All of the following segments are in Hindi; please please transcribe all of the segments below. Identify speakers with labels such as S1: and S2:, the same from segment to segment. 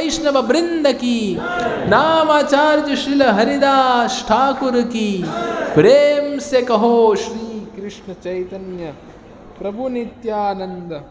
S1: वैष्णव वृंद की, नामाचार्य श्रील हरिदास ठाकुर की। प्रेम से कहो श्री कृष्ण चैतन्य प्रभु नित्यानंद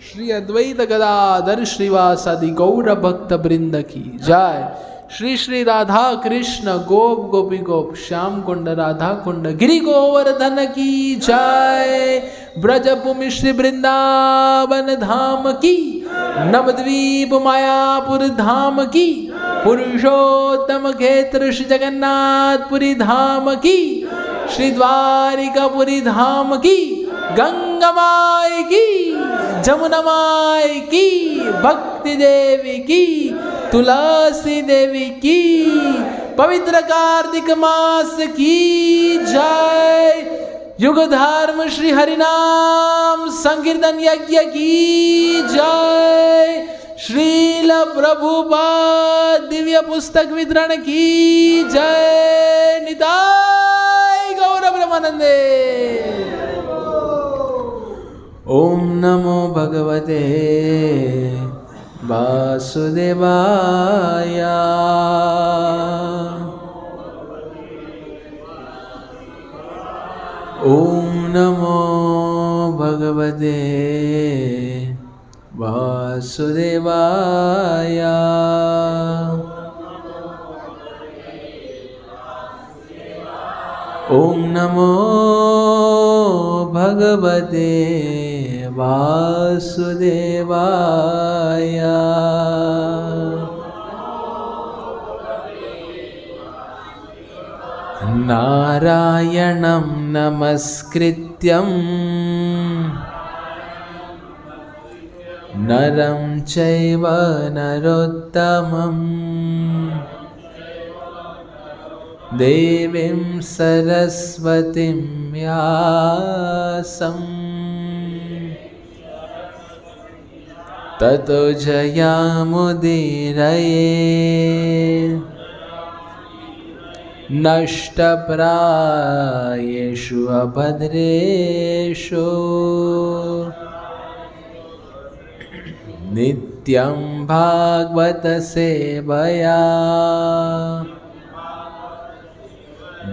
S1: श्री अद्वैत गदाधर श्रीवासादि गौर भक्त वृंद की जय। श्री श्री राधा कृष्ण गोप गोपी गोप श्याम कुंड राधा कुंड गिरि गोवर्धन की जय। ब्रजभूमि श्री वृंदावन धाम की, नवद्वीप मायापुर धाम की, पुरुषोत्तम क्षेत्र श्री जगन्नाथपुरी धाम की, श्री द्वारिकापुरी धाम की, गंगा माई की, जमुना माई की, भक्ति देवी की, तुलसी देवी की, पवित्र कार्तिक मास की जय। युग धर्म श्री हरिनाम संकीर्तन यज्ञ की जय। श्रील प्रभुपाद दिव्य पुस्तक वितरण की जय। निताय गौर ब्रह्मानंदे। ओम नमो भगवते वासुदेवाय। ओम नमो भगवते वासुदेवाय। ओम नमो भगवते वासुदेवाय। नारायणं नमस्कृत्यं नरं चैव नरोत्तमं देवीं सरस्वतीं व्यासं ततो जयामुदीरये। नष्टप्रायेषु अभद्रेषु नित्यं भागवत सेवया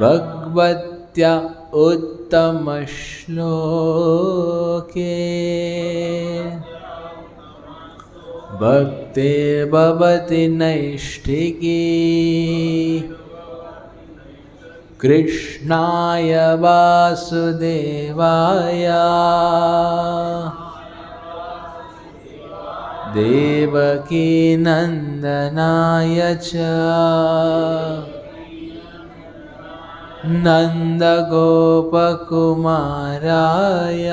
S1: भगवत्या उत्तमश्लोके भक्तिर्भवति नैष्ठिकी। कृष्णाय वासुदेवाय देवकी नंदनाय च नंदगोपकुमाराय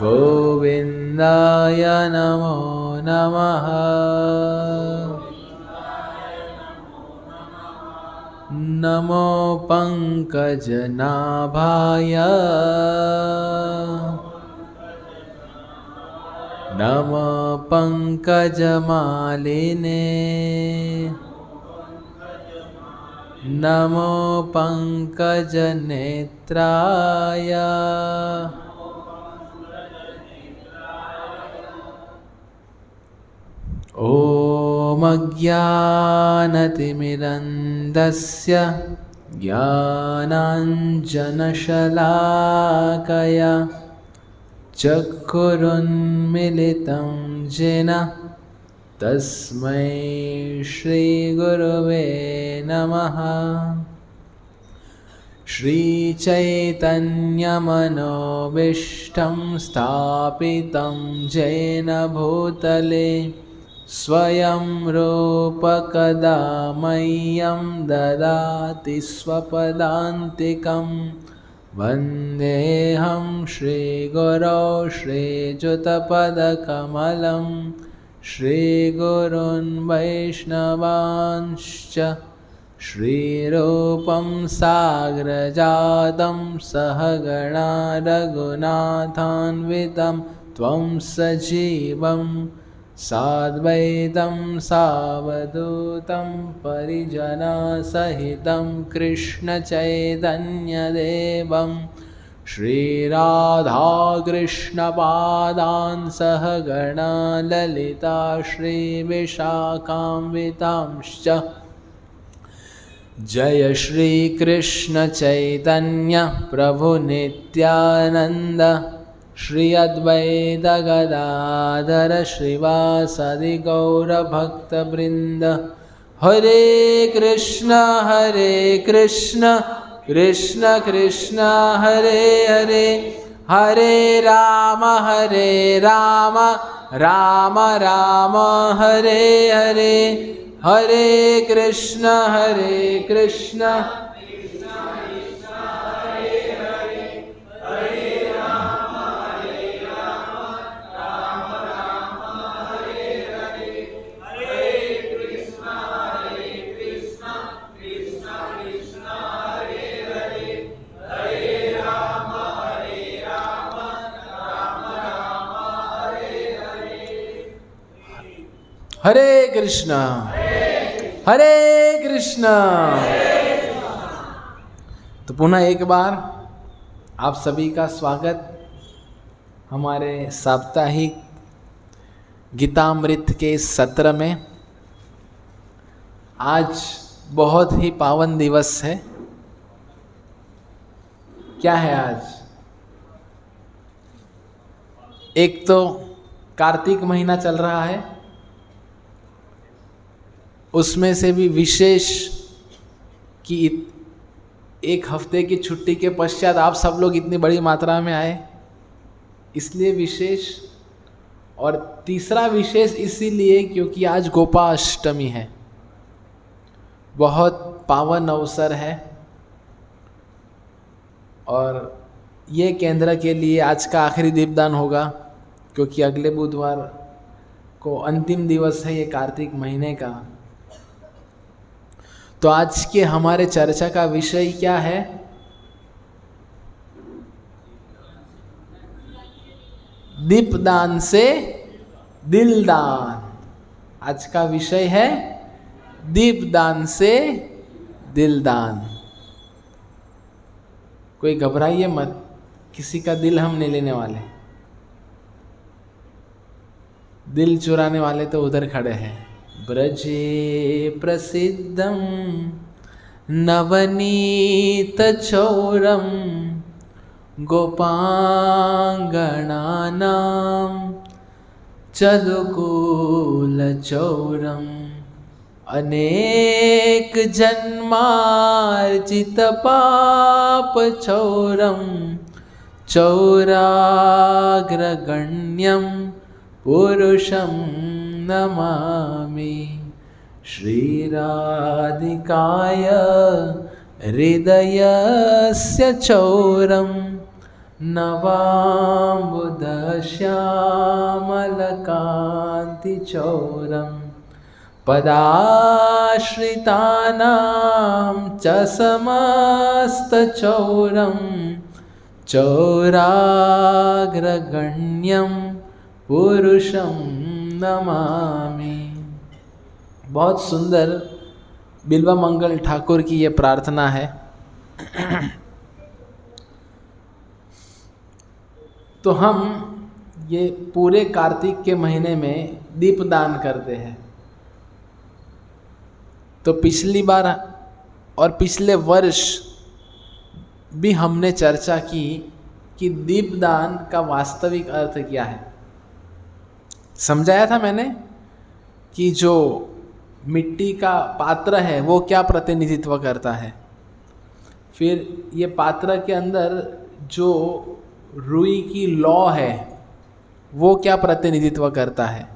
S1: गोविन्दाय नमो नमः। नमो पंकजनाभाय नमो पंकजमालिने नमो पंकजनेत्राय ॐ अज्ञानतिमिरन्धस्य ज्ञानाञ्जनशलाकया चक्षुरुन्मीलितं येन तस्मै श्रीगुरवे नमः। श्रीचैतन्यमनोभीष्टं स्थापितं येन भूतले स्वयं रूप कदा मह्यं ददाति स्वपदान्तिकं। वन्देऽहं श्रीगुरौ श्रीयुतपदकमलं श्रीगुरुन् वैष्णवांश्च श्रीरूपं साग्रजातं सहगणा रघुनाथान्वितं त्वं सजीवं साद्वैतं सावधूतं परिजनसहितं कृष्णचैतन्यदेवं श्रीराधाकृष्णपादान् सहगणा ललिता श्रीविशाखान्वितांश्च जय श्री कृष्ण चैतन्य प्रभु नित्यानंद श्री अद्वैत गदाधर श्रीवासदि गौरभक्तवृंद। हरे कृष्ण कृष्ण कृष्ण हरे हरे, हरे राम राम राम हरे हरे, हरे कृष्ण हरे कृष्ण हरे कृष्ण। तो पुनः एक बार आप सभी का स्वागत हमारे साप्ताहिक गीतामृत के इस सत्र में। आज बहुत ही पावन दिवस है। क्या है आज? एक तो कार्तिक महीना चल रहा है, उसमें से भी विशेष कि एक हफ्ते की छुट्टी के पश्चात आप सब लोग इतनी बड़ी मात्रा में आए, इसलिए विशेष। और तीसरा विशेष इसीलिए क्योंकि आज गोपाष्टमी है, बहुत पावन अवसर है। और ये केंद्र के लिए आज का आखिरी दीपदान होगा, क्योंकि अगले बुधवार को अंतिम दिवस है ये कार्तिक महीने का। तो आज के हमारे चर्चा का विषय क्या है? दीपदान से दिलदान। आज का विषय है दीपदान से दिलदान। कोई घबराइए मत, किसी का दिल हम नहीं लेने वाले। दिल चुराने वाले तो उधर खड़े हैं। ब्रजे प्रसिद्धं नवनीत चौरम गोपांगणानां चलुकूल चौरम अनेक जन्मार्जित पाप चौरम चौराग्रगण्यं पुरुषं नमामि। श्रीराधिकाय हृदयस्य चौरं नवाम्बुदश्यामलकान्तिचौरं पदाश्रितानां च समस्तचौरं चौराग्रगण्यं पुरुषं नमामि। बहुत सुंदर बिल्वा मंगल ठाकुर की ये प्रार्थना है। तो हम ये पूरे कार्तिक के महीने में दीपदान करते हैं। तो पिछली बार और पिछले वर्ष भी हमने चर्चा की कि दीपदान का वास्तविक अर्थ क्या है। समझाया था मैंने कि जो मिट्टी का पात्र है वो क्या प्रतिनिधित्व करता है, फिर ये पात्र के अंदर जो रुई की लौ है वो क्या प्रतिनिधित्व करता है,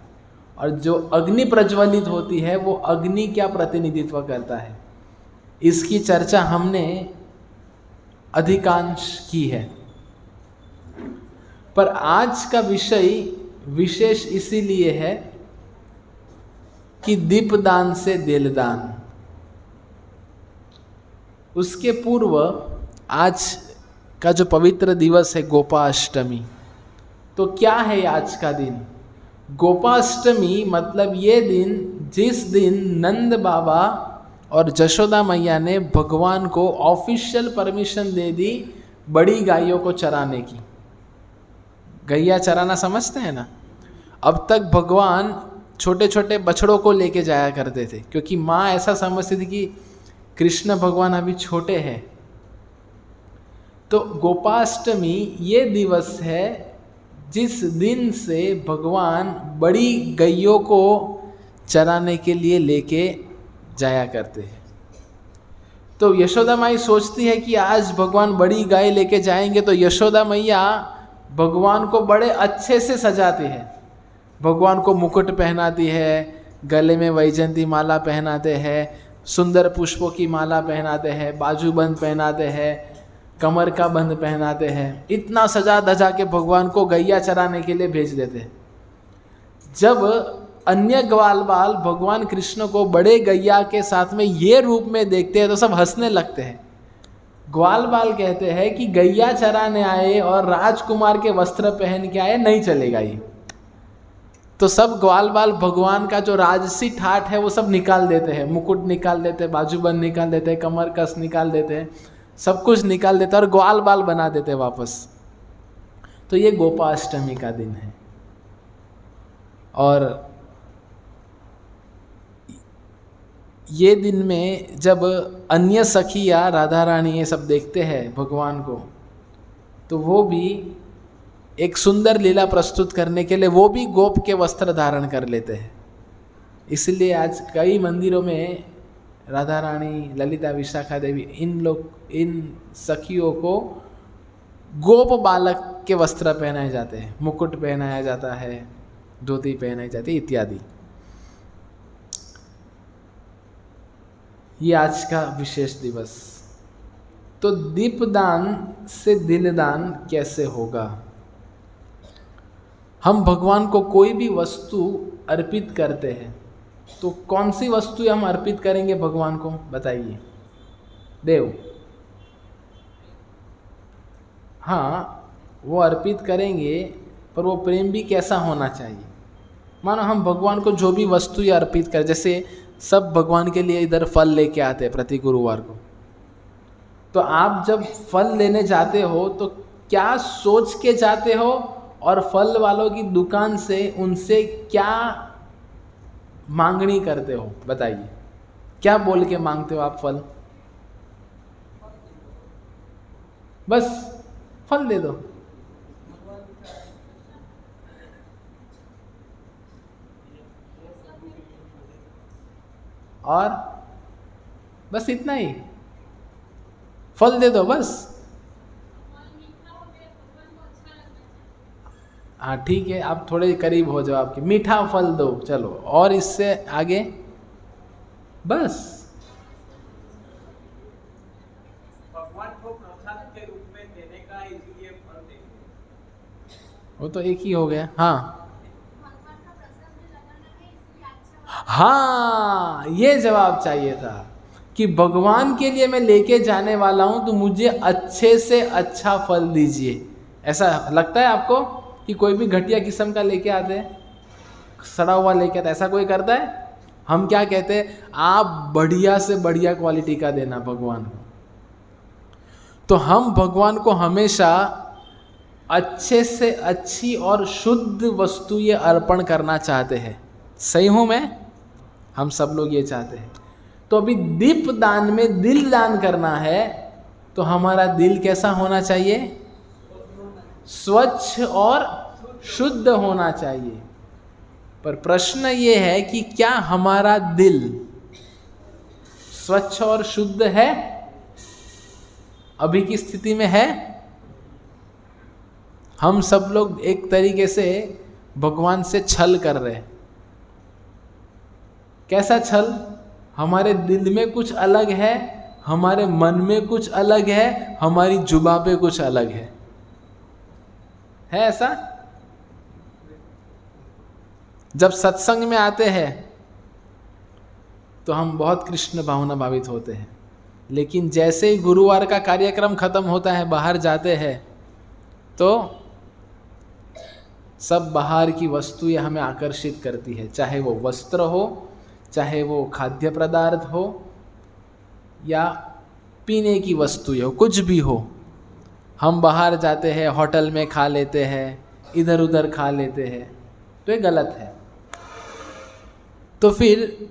S1: और जो अग्नि प्रज्वलित होती है वो अग्नि क्या प्रतिनिधित्व करता है। इसकी चर्चा हमने अधिकांश की है। पर आज का विषय विशेष इसीलिए है कि दीपदान से दिलदान। उसके पूर्व आज का जो पवित्र दिवस है गोपाष्टमी, तो क्या है आज का दिन? गोपाष्टमी मतलब ये दिन जिस दिन नंद बाबा और जशोदा मैया ने भगवान को ऑफिशियल परमिशन दे दी बड़ी गायों को चराने की। गैया चराना समझते हैं ना। अब तक भगवान छोटे छोटे बछड़ों को लेके जाया करते थे, क्योंकि माँ ऐसा समझती थी कि कृष्ण भगवान अभी छोटे हैं। तो गोपाष्टमी ये दिवस है जिस दिन से भगवान बड़ी गैयों को चराने के लिए लेके जाया करते हैं। तो यशोदा माई सोचती है कि आज भगवान बड़ी गाय लेके जाएंगे, तो यशोदा मैया भगवान को बड़े अच्छे से सजाती है। भगवान को मुकुट पहनाती है, गले में वैजयंती माला पहनाते हैं, सुंदर पुष्पों की माला पहनाते हैं, बाजूबंद पहनाते हैं, कमर का बंद पहनाते हैं। इतना सजा धजा के भगवान को गैया चराने के लिए भेज देते हैं। जब अन्य ग्वाल बाल भगवान कृष्ण को बड़े गैया के साथ में ये रूप में देखते हैं तो सब हंसने लगते हैं। ग्वाल बाल कहते हैं कि गैया चराने आए और राजकुमार के वस्त्र पहन के आए, नहीं चलेगा ये। तो सब ग्वाल बाल भगवान का जो राजसी ठाठ है वो सब निकाल देते हैं, मुकुट निकाल देते हैं, बाजूबंद निकाल देते हैं, कमर कस निकाल देते हैं, सब कुछ निकाल देते हैं और ग्वाल बाल बना देते हैं वापस। तो ये गोपाष्टमी का दिन है। और ये दिन में जब अन्य सखिया राधा रानी ये सब देखते हैं भगवान को, तो वो भी एक सुंदर लीला प्रस्तुत करने के लिए वो भी गोप के वस्त्र धारण कर लेते हैं। इसलिए आज कई मंदिरों में राधा रानी, ललिता, विशाखा देवी, इन सखियों को गोप बालक के वस्त्र पहनाए जाते हैं, मुकुट पहनाया जाता है, धोती पहनाई जाती है इत्यादि। ये आज का विशेष दिवस। तो दीपदान से दिलदान कैसे होगा? हम भगवान को कोई भी वस्तु अर्पित करते हैं, तो कौन सी वस्तु हम अर्पित करेंगे भगवान को, बताइए। देव, हाँ वो अर्पित करेंगे, पर वो प्रेम भी कैसा होना चाहिए। मानो हम भगवान को जो भी वस्तु या अर्पित करें, जैसे सब भगवान के लिए इधर फल लेके आते हैं प्रति गुरुवार को, तो आप जब फल लेने जाते हो तो क्या सोच के जाते हो, और फल वालों की दुकान से उनसे क्या मांगनी करते हो, बताइए। क्या बोल के मांगते हो आप फल? बस फल दे दो। और बस इतना ही, फल दे दो बस। हाँ ठीक है, आप थोड़े करीब हो जाओ, आपके मीठा फल दो, चलो। और इससे आगे बस
S2: भगवान को प्रसाद के रूप में देने का, इसलिए फल देंगे।
S1: वो तो एक ही हो गया। हाँ हाँ, ये जवाब चाहिए था कि भगवान के लिए मैं लेके जाने वाला हूं, तो मुझे अच्छे से अच्छा फल दीजिए। ऐसा लगता है आपको कि कोई भी घटिया किस्म का लेके आते हैं, सड़ा हुआ लेके आता है, ऐसा कोई करता है? हम क्या कहते हैं, आप बढ़िया से बढ़िया क्वालिटी का देना भगवान को। तो हम भगवान को हमेशा अच्छे से अच्छी और शुद्ध वस्तु ये अर्पण करना चाहते हैं। सही हूं मैं? हम सब लोग ये चाहते हैं। तो अभी दीप दान में दिल दान करना है, तो हमारा दिल कैसा होना चाहिए? स्वच्छ और शुद्ध होना चाहिए। पर प्रश्न ये है कि क्या हमारा दिल स्वच्छ और शुद्ध है? अभी की स्थिति में है? हम सब लोग एक तरीके से भगवान से छल कर रहे हैं। कैसा छल? हमारे दिल में कुछ अलग है, हमारे मन में कुछ अलग है, हमारी जुबान पे कुछ अलग है ऐसा? जब सत्संग में आते हैं तो हम बहुत कृष्ण भावना भावित होते हैं, लेकिन जैसे ही गुरुवार का कार्यक्रम खत्म होता है, बाहर जाते हैं, तो सब बाहर की वस्तुएं हमें आकर्षित करती है, चाहे वो वस्त्र हो, चाहे वो खाद्य पदार्थ हो, या पीने की वस्तुएं हो, कुछ भी हो। हम बाहर जाते हैं, होटल में खा लेते हैं, इधर उधर खा लेते हैं, तो ये गलत है। तो फिर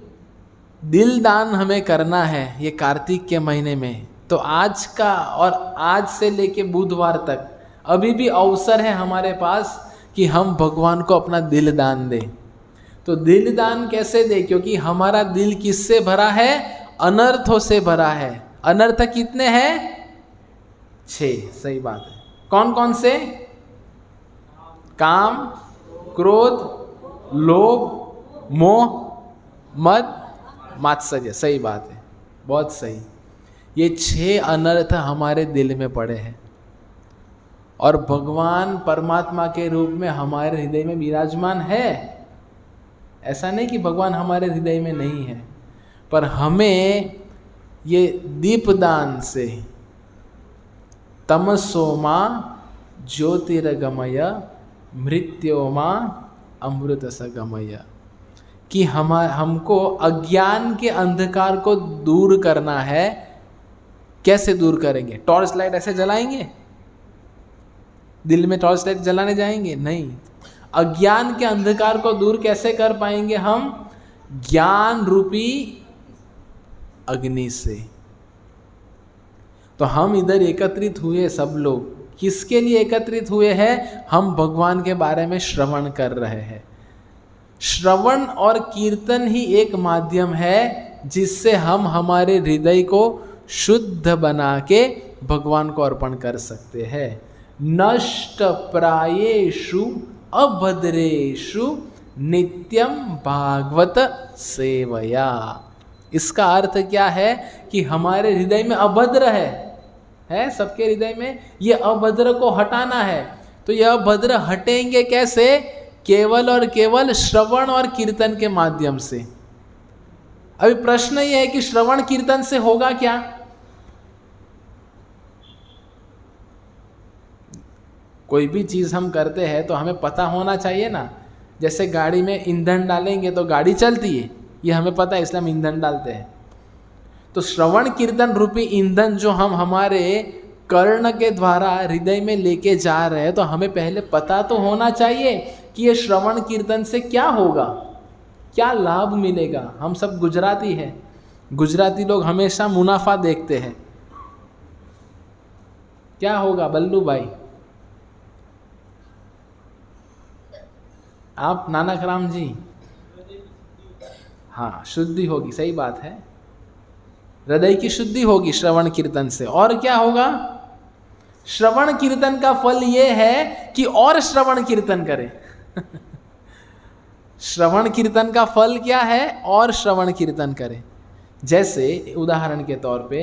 S1: दिल दान हमें करना है ये कार्तिक के महीने में। तो आज का और आज से लेके बुधवार तक अभी भी अवसर है हमारे पास कि हम भगवान को अपना दिल दान दें। तो दिल दान कैसे दें? क्योंकि हमारा दिल किससे भरा है? अनर्थों से भरा है। अनर्थ कितने हैं? 6। सही बात है। कौन कौन से? काम, क्रोध, लोभ, मोह, मद, मात्सर्य। सही बात है, बहुत सही। ये 6 अनर्थ हमारे दिल में पड़े हैं और भगवान परमात्मा के रूप में हमारे हृदय में विराजमान है। ऐसा नहीं कि भगवान हमारे हृदय में नहीं है, पर हमें ये दीपदान से तमसोमा ज्योतिर्गमय मृत्योमा अमृतसगमय कि हमको अज्ञान के अंधकार को दूर करना है। कैसे दूर करेंगे? टॉर्च लाइट ऐसे जलाएंगे? दिल में टॉर्च लाइट जलाने जाएंगे? नहीं। अज्ञान के अंधकार को दूर कैसे कर पाएंगे हम? ज्ञान रूपी अग्नि से। तो हम इधर एकत्रित हुए सब लोग, किसके लिए एकत्रित हुए हैं? हम भगवान के बारे में श्रवण कर रहे हैं। श्रवण और कीर्तन ही एक माध्यम है जिससे हम हमारे हृदय को शुद्ध बना के भगवान को अर्पण कर सकते हैं। नष्ट प्रायेषु अभद्रेषु नित्यम भागवत सेवया। इसका अर्थ क्या है? कि हमारे हृदय में अभद्र है सबके हृदय में, ये अभद्र को हटाना है। तो यह अभद्र हटेंगे कैसे? केवल और केवल श्रवण और कीर्तन के माध्यम से। अभी प्रश्न यह है कि श्रवण कीर्तन से होगा क्या? कोई भी चीज हम करते हैं तो हमें पता होना चाहिए ना। जैसे गाड़ी में ईंधन डालेंगे तो गाड़ी चलती है, ये हमें पता है, इसलिए हम ईंधन डालते हैं। तो श्रवण कीर्तन रूपी ईंधन जो हम हमारे कर्ण के द्वारा हृदय में लेके जा रहे हैं, तो हमें पहले पता तो होना चाहिए कि ये श्रवण कीर्तन से क्या होगा, क्या लाभ मिलेगा। हम सब गुजराती हैं, गुजराती लोग हमेशा मुनाफा देखते हैं। क्या होगा बल्लू भाई? आप नानक राम जी? हाँ, शुद्धि होगी, सही बात है। हृदय की शुद्धि होगी श्रवण कीर्तन से। और क्या होगा? श्रवण कीर्तन का फल ये है कि और श्रवण कीर्तन करें। श्रवण कीर्तन का फल क्या है? और श्रवण कीर्तन करें। जैसे उदाहरण के तौर पे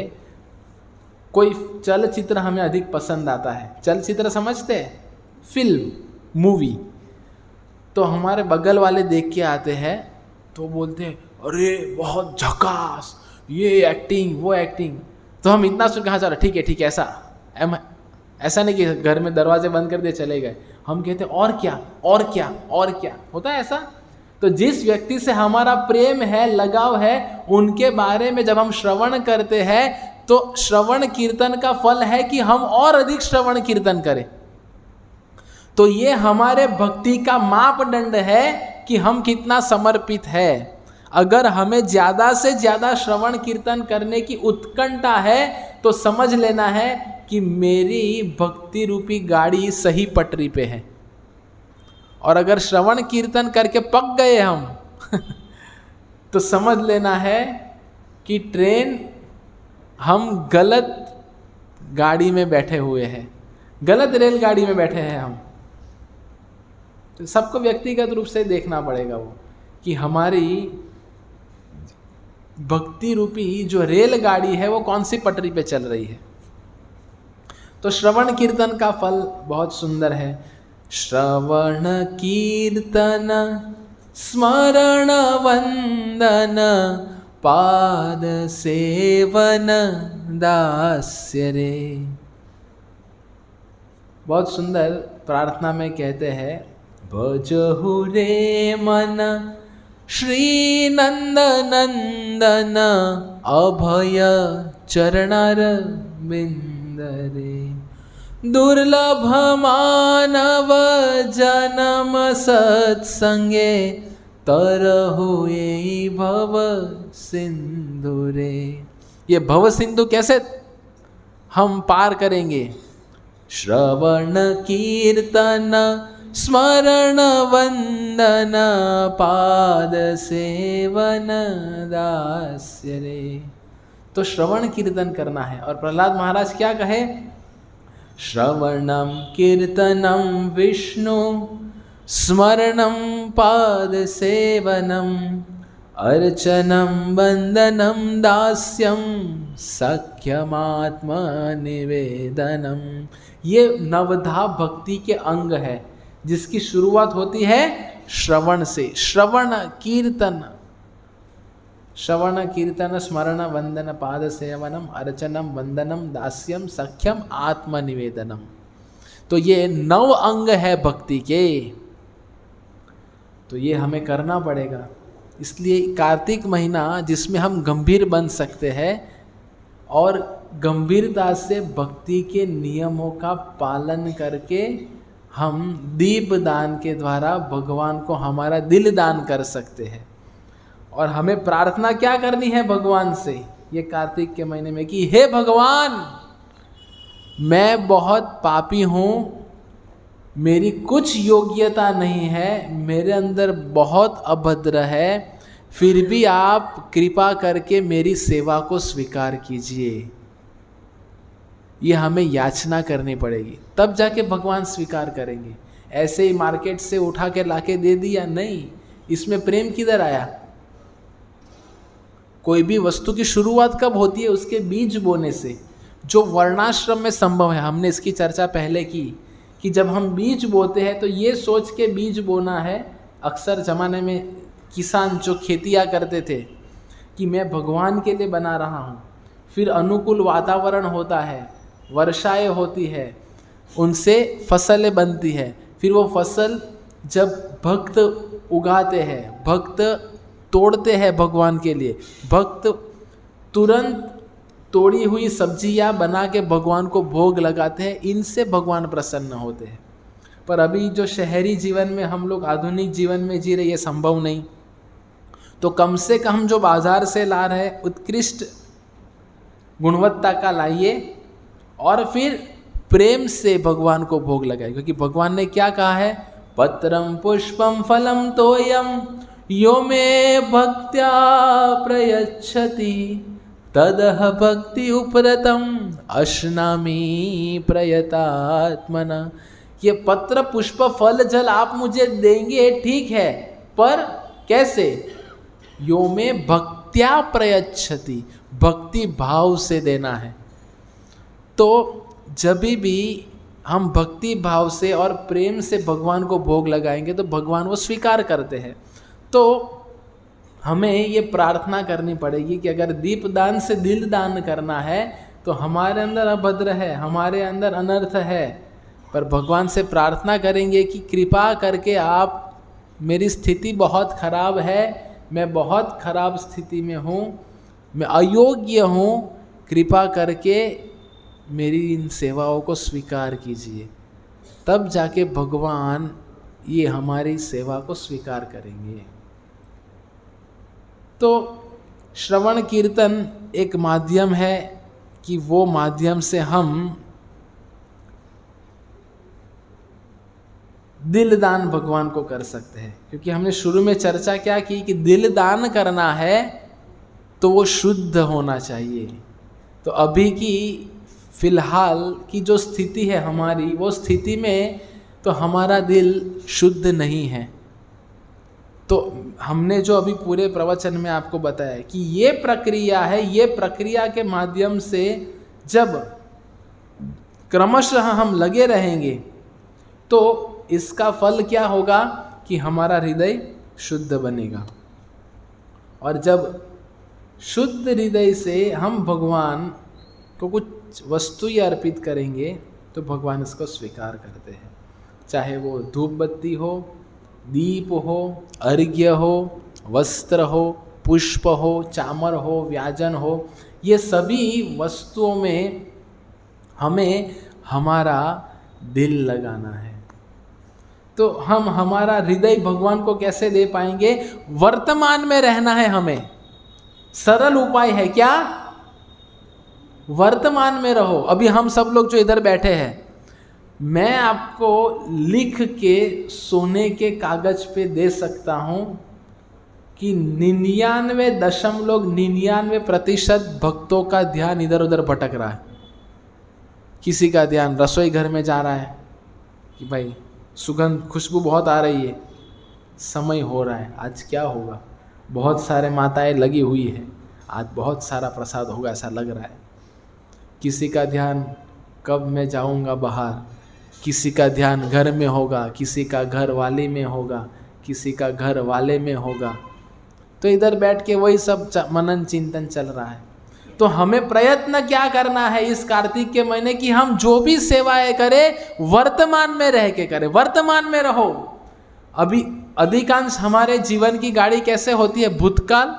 S1: कोई चलचित्र हमें अधिक पसंद आता है। चलचित्र समझते हैं? Film, movie. तो हमारे बगल वाले देख के आते हैं तो बोलते हैं अरे बहुत झकास, ये एक्टिंग वो एक्टिंग। तो हम इतना सुन के हाँ चलो ठीक है ऐसा नहीं कि घर में दरवाजे बंद कर दिए चले गए। हम कहते और क्या और क्या और क्या। होता है ऐसा? तो जिस व्यक्ति से हमारा प्रेम है, लगाव है, उनके बारे में जब हम श्रवण करते हैं तो श्रवण कीर्तन का फल है कि हम और अधिक श्रवण कीर्तन करें। तो ये हमारे भक्ति का मापदंड है कि हम कितना समर्पित है। अगर हमें ज़्यादा से ज़्यादा श्रवण कीर्तन करने की उत्कंठा है तो समझ लेना है कि मेरी भक्ति रूपी गाड़ी सही पटरी पे है। और अगर श्रवण कीर्तन करके पक गए हम तो समझ लेना है कि ट्रेन, हम गलत गाड़ी में बैठे हुए हैं, गलत रेलगाड़ी में बैठे हैं हम। तो सबको व्यक्तिगत रूप से देखना पड़ेगा वो कि हमारी भक्ति रूपी जो रेलगाड़ी है वो कौन सी पटरी पे चल रही है। तो श्रवण कीर्तन का फल बहुत सुंदर है। श्रवण कीर्तन स्मरण वंदन पाद सेवन दास्य रे। बहुत सुंदर प्रार्थना में कहते हैं भजहु रे मन श्री नंद नंदन अभय चरणार बिंद रे। दुर्लभ मानव जन्म सत्संगे, तरहु ये भव सिंधु रे। ये भव सिंधु कैसे हम पार करेंगे? श्रवण कीर्तन स्मरण वंदन पाद सेवन दास्य रे। तो श्रवण कीर्तन करना है। और प्रहलाद महाराज क्या कहे? श्रवणम कीर्तनम विष्णु स्मरणम पाद सेवनम अर्चनम वंदनम दास्यम सख्यमात्म निवेदनम। ये नवधा भक्ति के अंग है जिसकी शुरुआत होती है श्रवण से। श्रवण कीर्तन स्मरण वंदन पाद सेवनम अर्चनम वंदनम दास्यम सख्यम आत्मनिवेदनम। तो ये 9 अंग है भक्ति के। तो ये हमें करना पड़ेगा। इसलिए कार्तिक महीना जिसमें हम गंभीर बन सकते हैं और गंभीरता से भक्ति के नियमों का पालन करके हम दीप दान के द्वारा भगवान को हमारा दिल दान कर सकते हैं। और हमें प्रार्थना क्या करनी है भगवान से ये कार्तिक के महीने में कि हे भगवान, मैं बहुत पापी हूँ, मेरी कुछ योग्यता नहीं है, मेरे अंदर बहुत अभद्र है, फिर भी आप कृपा करके मेरी सेवा को स्वीकार कीजिए। ये हमें याचना करनी पड़ेगी, तब जाके भगवान स्वीकार करेंगे। ऐसे ही मार्केट से उठा के लाके दे दिया नहीं, इसमें प्रेम किधर आया? कोई भी वस्तु की शुरुआत कब होती है? उसके बीज बोने से, जो वर्णाश्रम में संभव है। हमने इसकी चर्चा पहले की कि जब हम बीज बोते हैं तो ये सोच के बीज बोना है। अक्सर ज़माने में किसान जो खेतियाँ करते थे कि मैं भगवान के लिए बना रहा हूँ, फिर अनुकूल वातावरण होता है, वर्षाएं होती है, उनसे फसलें बनती है, फिर वो फसल जब भक्त उगाते हैं, भक्त तोड़ते हैं भगवान के लिए, भक्त तुरंत तोड़ी हुई सब्जियां बना के भगवान को भोग लगाते हैं, इनसे भगवान प्रसन्न होते हैं। पर अभी जो शहरी जीवन में हम लोग आधुनिक जीवन में जी रहे, ये संभव नहीं। तो कम से कम जो बाजार से ला रहे उत्कृष्ट गुणवत्ता का लाइए और फिर प्रेम से भगवान को भोग लगाइए। क्योंकि भगवान ने क्या कहा है? पत्रम पुष्पम फलम तोयम यो मे भक्त्या प्रयच्छति तदह भक्ति उपरतम अश्नामि प्रयतात्मना। ये पत्र पुष्प फल जल आप मुझे देंगे ठीक है, पर कैसे? यो में भक्त्या प्रयच्छति, भक्ति भाव से देना है। तो जब भी हम भक्ति भाव से और प्रेम से भगवान को भोग लगाएंगे तो भगवान वो स्वीकार करते हैं। तो हमें ये प्रार्थना करनी पड़ेगी कि अगर दीप दान से दिल दान करना है तो हमारे अंदर अभद्र है, हमारे अंदर अनर्थ है, पर भगवान से प्रार्थना करेंगे कि कृपा करके आप, मेरी स्थिति बहुत खराब है, मैं बहुत खराब स्थिति में हूँ, मैं अयोग्य हूँ, कृपा करके मेरी इन सेवाओं को स्वीकार कीजिए। तब जाके भगवान ये हमारी सेवा को स्वीकार करेंगे। तो श्रवण कीर्तन एक माध्यम है कि वो माध्यम से हम दिल दान भगवान को कर सकते हैं। क्योंकि हमने शुरू में चर्चा क्या की कि दिल दान करना है तो वो शुद्ध होना चाहिए। तो अभी की फिलहाल की जो स्थिति है हमारी, वो स्थिति में तो हमारा दिल शुद्ध नहीं है। तो हमने जो अभी पूरे प्रवचन में आपको बताया कि ये प्रक्रिया है, ये प्रक्रिया के माध्यम से जब क्रमशः हम लगे रहेंगे तो इसका फल क्या होगा कि हमारा हृदय शुद्ध बनेगा। और जब शुद्ध हृदय से हम भगवान को कुछ वस्तु अर्पित करेंगे तो भगवान इसको स्वीकार करते हैं। चाहे वो धूप बत्ती हो, दीप हो, अर्घ्य हो, वस्त्र हो, पुष्प हो, चामर हो, व्याजन हो, ये सभी वस्तुओं में हमें हमारा दिल लगाना है। तो हम हमारा हृदय भगवान को कैसे दे पाएंगे? वर्तमान में रहना है हमें। सरल उपाय है क्या? वर्तमान में रहो। अभी हम सब लोग जो इधर बैठे हैं, मैं आपको लिख के सोने के कागज पे दे सकता हूं कि 99.99% भक्तों का ध्यान इधर उधर भटक रहा है। किसी का ध्यान रसोई घर में जा रहा है कि भाई सुगंध खुशबू बहुत आ रही है, समय हो रहा है, आज क्या होगा, बहुत सारे माताएं लगी हुई है, आज बहुत सारा प्रसाद होगा ऐसा लग रहा है। किसी का ध्यान कब मैं जाऊंगा बाहर, किसी का ध्यान घर में होगा, किसी का घर वाली में होगा, किसी का घर वाले में होगा। तो इधर बैठ के वही सब मनन चिंतन चल रहा है। तो हमें प्रयत्न क्या करना है इस कार्तिक के महीने की, हम जो भी सेवाएं करें वर्तमान में रह के करें, वर्तमान में रहो। अभी अधिकांश हमारे जीवन की गाड़ी कैसे होती है? भूतकाल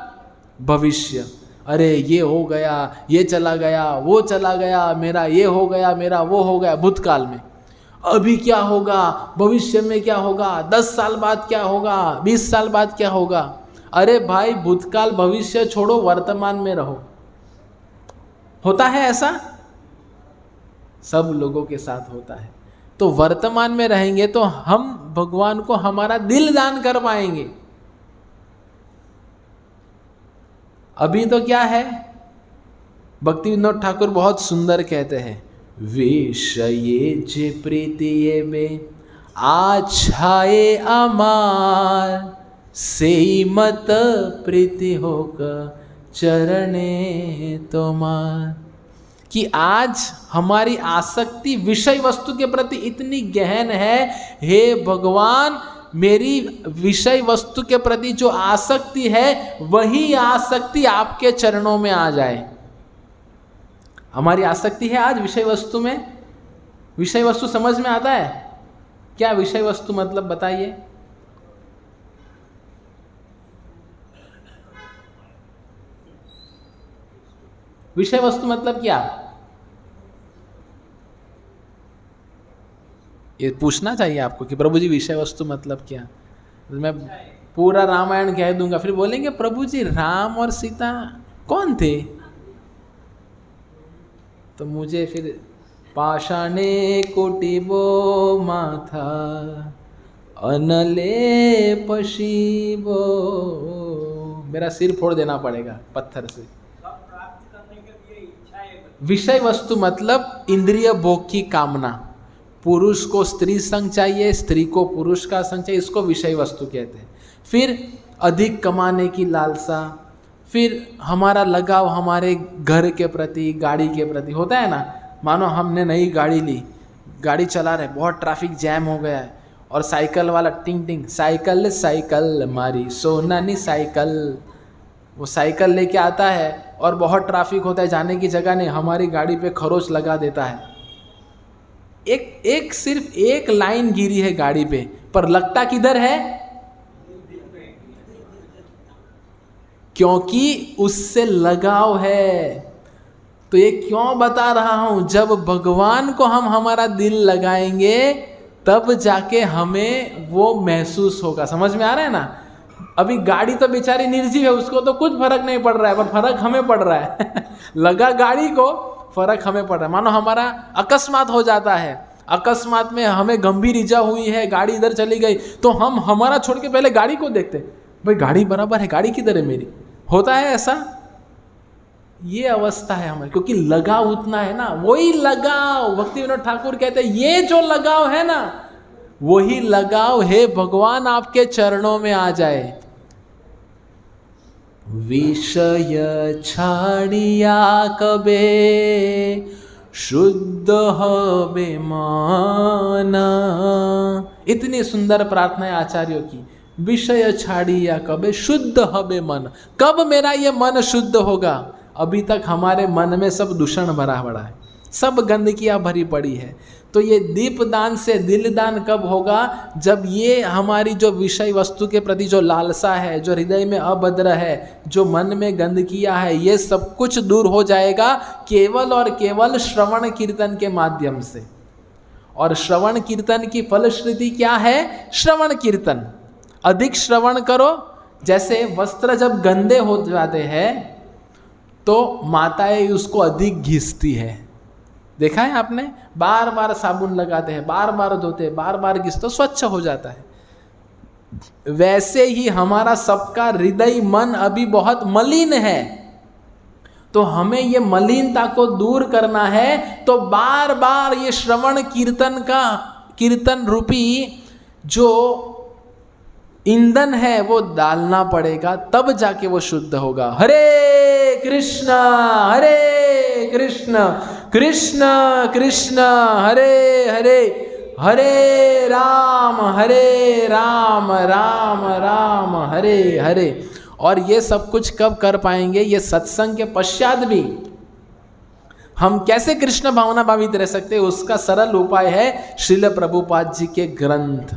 S1: भविष्य। अरे ये हो गया, ये चला गया, वो चला गया, मेरा ये हो गया, मेरा वो हो गया, भूतकाल में। अभी क्या होगा, भविष्य में क्या होगा, 10 साल बाद क्या होगा, 20 साल बाद क्या होगा। अरे भाई भूतकाल भविष्य छोड़ो, वर्तमान में रहो। होता है ऐसा? सब लोगों के साथ होता है। तो वर्तमान में रहेंगे तो हम भगवान को हमारा दिल दान कर पाएंगे। अभी तो क्या है, भक्ति विनोद ठाकुर बहुत सुंदर कहते हैं, विषये जे प्रीति ये में आछाए अमार, से मत प्रीति होकर चरणे तोमार। कि आज हमारी आसक्ति विषय वस्तु के प्रति इतनी गहन है, हे भगवान मेरी विषय वस्तु के प्रति जो आसक्ति है वही आसक्ति आपके चरणों में आ जाए। हमारी आसक्ति है आज विषय वस्तु में। विषय वस्तु समझ में आता है क्या? विषय वस्तु मतलब बताइए। विषय वस्तु मतलब क्या? ये पूछना चाहिए आपको कि प्रभु जी विषय वस्तु मतलब क्या। मैं पूरा रामायण कह दूंगा, फिर बोलेंगे प्रभु जी राम और सीता कौन थे? तो मुझे फिर पाषाणे कोटिबो माथा अनले पशीबो, मेरा सिर फोड़ देना पड़ेगा पत्थर से। विषय वस्तु मतलब इंद्रिय भोग की कामना। पुरुष को स्त्री संग चाहिए, स्त्री को पुरुष का संग चाहिए, इसको विषय वस्तु कहते हैं। फिर अधिक कमाने की लालसा, फिर हमारा लगाव हमारे घर के प्रति, गाड़ी के प्रति होता है ना। मानो हमने नई गाड़ी ली, गाड़ी चला रहे, बहुत ट्रैफिक जैम हो गया है और साइकिल वाला टिंग टिंग साइकिल साइकिल मारी सोनानी साइकिल, वो साइकिल लेके आता है और बहुत ट्रैफिक होता है, जाने की जगह नहीं, हमारी गाड़ी पे खरोच लगा देता है। एक सिर्फ एक लाइन गिरी है गाड़ी पे, पर लगता किधर है? क्योंकि उससे लगाव है। तो ये क्यों बता रहा हूं? जब भगवान को हम हमारा दिल लगाएंगे तब जाके हमें वो महसूस होगा। समझ में आ रहा है ना? अभी गाड़ी तो बेचारी निर्जीव है, उसको तो कुछ फर्क नहीं पड़ रहा है, पर फर्क हमें पड़ रहा है लगा गाड़ी को, फर्क हमें पड़ रहा है। मानो हमारा अकस्मात हो जाता है, अकस्मात में हमें गंभीर ईजा हुई है, गाड़ी इधर चली गई, तो हम हमारा छोड़ के पहले गाड़ी को देखते, भाई गाड़ी बराबर है, गाड़ी किधर है मेरी। होता है ऐसा? ये अवस्था है हमारी, क्योंकि लगाव उतना है ना। वही लगाव भक्ति विनोद ठाकुर कहते हैं, ये जो लगाव है ना, वही लगाव हे भगवान आपके चरणों में आ जाए। विषय छाड़िया कबे शुद्ध हबे मन। इतनी सुंदर प्रार्थना है आचार्यों की। विषय छाड़िया कबे शुद्ध हबे मन। कब मेरा ये मन शुद्ध होगा? अभी तक हमारे मन में सब दूषण भरा पड़ा है, सब गंदगियाँ भरी पड़ी है। तो ये दीपदान से दिलदान कब होगा? जब ये हमारी जो विषय वस्तु के प्रति जो लालसा है, जो हृदय में अभद्र है, जो मन में गंदगियाँ है, ये सब कुछ दूर हो जाएगा केवल और केवल श्रवण कीर्तन के माध्यम से। और श्रवण कीर्तन की फलश्रुति क्या है? श्रवण कीर्तन। अधिक श्रवण करो। जैसे वस्त्र जब गंदे हो जाते हैं तो माताएं उसको अधिक घिसती है, देखा है आपने? बार बार साबुन लगाते हैं, बार बार धोते हैं, बार बार घिसते, तो स्वच्छ हो जाता है। वैसे ही हमारा सबका हृदय मन अभी बहुत मलिन है, तो हमें ये मलिनता को दूर करना है, तो बार बार ये श्रवण कीर्तन रूपी जो ईंधन है वो डालना पड़ेगा, तब जाके वो शुद्ध होगा। हरे कृष्णा कृष्ण कृष्ण हरे हरे, हरे राम राम राम हरे हरे। और ये सब कुछ कब कर पाएंगे? ये सत्संग के पश्चात भी। हम कैसे कृष्ण भावना भावित रह सकते हैं? उसका सरल उपाय है श्रील प्रभुपाद जी के ग्रंथ।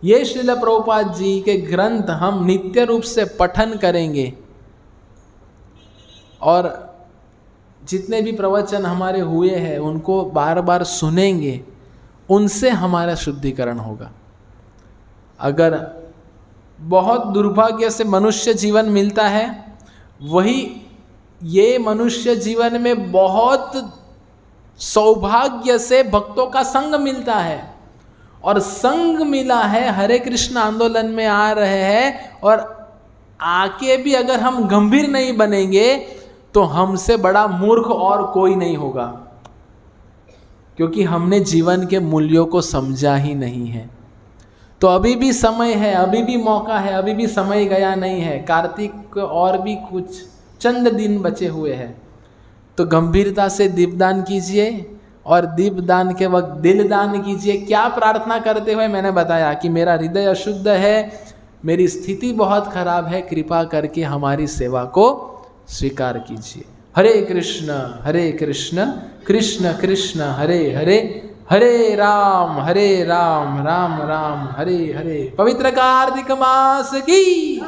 S1: ये श्रील प्रभुपाद जी के ग्रंथ हम नित्य रूप से पठन करेंगे और जितने भी प्रवचन हमारे हुए हैं उनको बार बार सुनेंगे, उनसे हमारा शुद्धिकरण होगा। अगर बहुत दुर्भाग्य से मनुष्य जीवन मिलता है, वही ये मनुष्य जीवन में बहुत सौभाग्य से भक्तों का संग मिलता है, और संग मिला है, हरे कृष्ण आंदोलन में आ रहे हैं, और आके भी अगर हम गंभीर नहीं बनेंगे तो हमसे बड़ा मूर्ख और कोई नहीं होगा, क्योंकि हमने जीवन के मूल्यों को समझा ही नहीं है। तो अभी भी समय है, अभी भी मौका है, अभी भी समय गया नहीं है। कार्तिक और भी कुछ चंद दिन बचे हुए हैं, तो गंभीरता से दीपदान कीजिए, और दीपदान के वक्त दिल दान कीजिए। क्या प्रार्थना करते हुए? मैंने बताया कि मेरा हृदय अशुद्ध है, मेरी स्थिति बहुत खराब है, कृपा करके हमारी सेवा को स्वीकार कीजिए। हरे कृष्ण कृष्ण कृष्ण हरे हरे, हरे राम राम राम हरे हरे। पवित्र कार्तिक मास की